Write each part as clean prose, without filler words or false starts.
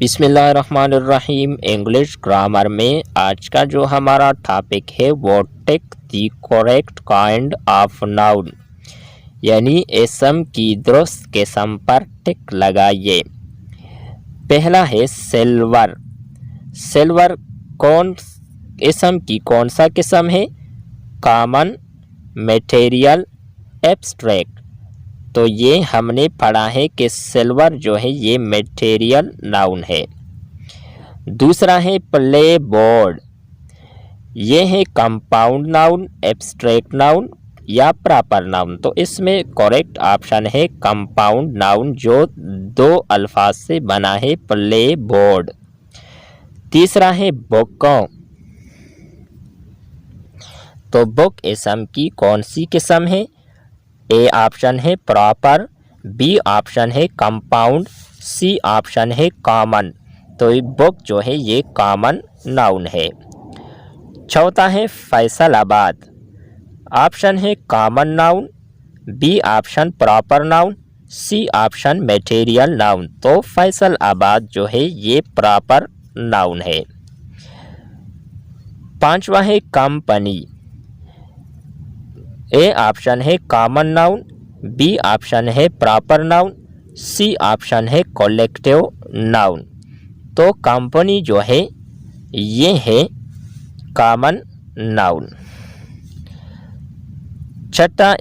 बिस्मिल्लाहिर्रहमानिर्रहीम। English grammar में आज का जो हमारा टॉपिक है वो take the correct kind of noun, यानी इसम की दुरुस्त किस्म पर टिक लगाइए। पहला है सिल्वर। सिल्वर कौन इसम की कौन सा किस्म है? Common, material, abstract. तो ये हमने पढ़ा है कि सिल्वर जो है ये मटेरियल नाउन है। दूसरा है प्ले बोर्ड। ये है कंपाउंड नाउन, एब्स्ट्रैक्ट नाउन या प्रॉपर नाउन। तो इसमें करेक्ट ऑप्शन है कंपाउंड नाउन, जो दो अल्फाज से बना है, प्ले बोर्ड। तीसरा है बुक। तो बुक इसम की कौन सी किस्म है? ए ऑप्शन है प्रॉपर, बी ऑप्शन है कंपाउंड, सी ऑप्शन है कॉमन। तो ये बुक जो है ये कॉमन नाउन है। चौथा है फैसलाबाद। ऑप्शन है common noun, B option proper noun, C option material noun. तो फैसलाबाद जो है ये प्रॉपर नाउन है। पांचवा है कंपनी। ए ऑप्शन है कॉमन नाउन, बी ऑप्शन है प्रॉपर नाउन, सी ऑप्शन है कलेक्टिव नाउन। तो कंपनी जो है ये है कॉमन नाउन। छठा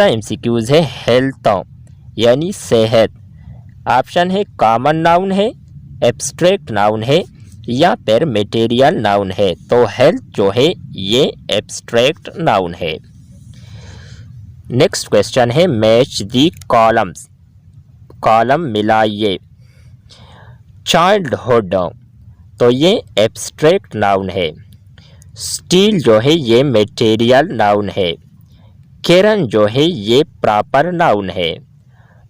एमसीक्यूज है हेल्थ, यानी सेहत। ऑप्शन है कॉमन नाउन है, एब्स्ट्रैक्ट नाउन है या फिर मटेरियल नाउन है। तो हेल्थ जो है ये एब्स्ट्रैक्ट नाउन है। नेक्स्ट क्वेश्चन है मैच दी कॉलम्स। कॉलम मिलाइए। चाइल्डहुड, तो ये एब्स्ट्रैक्ट नाउन है। स्टील जो है ये मटेरियल नाउन है। किरण जो है ये प्रॉपर नाउन है।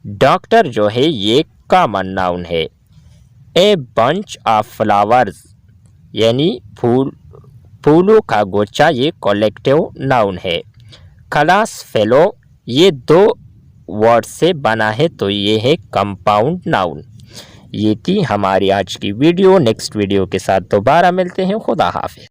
डॉक्टर जो है ये कॉमन नाउन है। ए बंच ऑफ फ्लावर्स, यानी फूलों का गुच्छा, ये कलेक्टिव नाउन है। क्लास फेलो ये दो वर्ड से बना है, तो ये है कंपाउंड नाउन। ये थी हमारी आज की वीडियो। नेक्स्ट वीडियो के साथ दोबारा मिलते हैं। खुदा हाफिज़।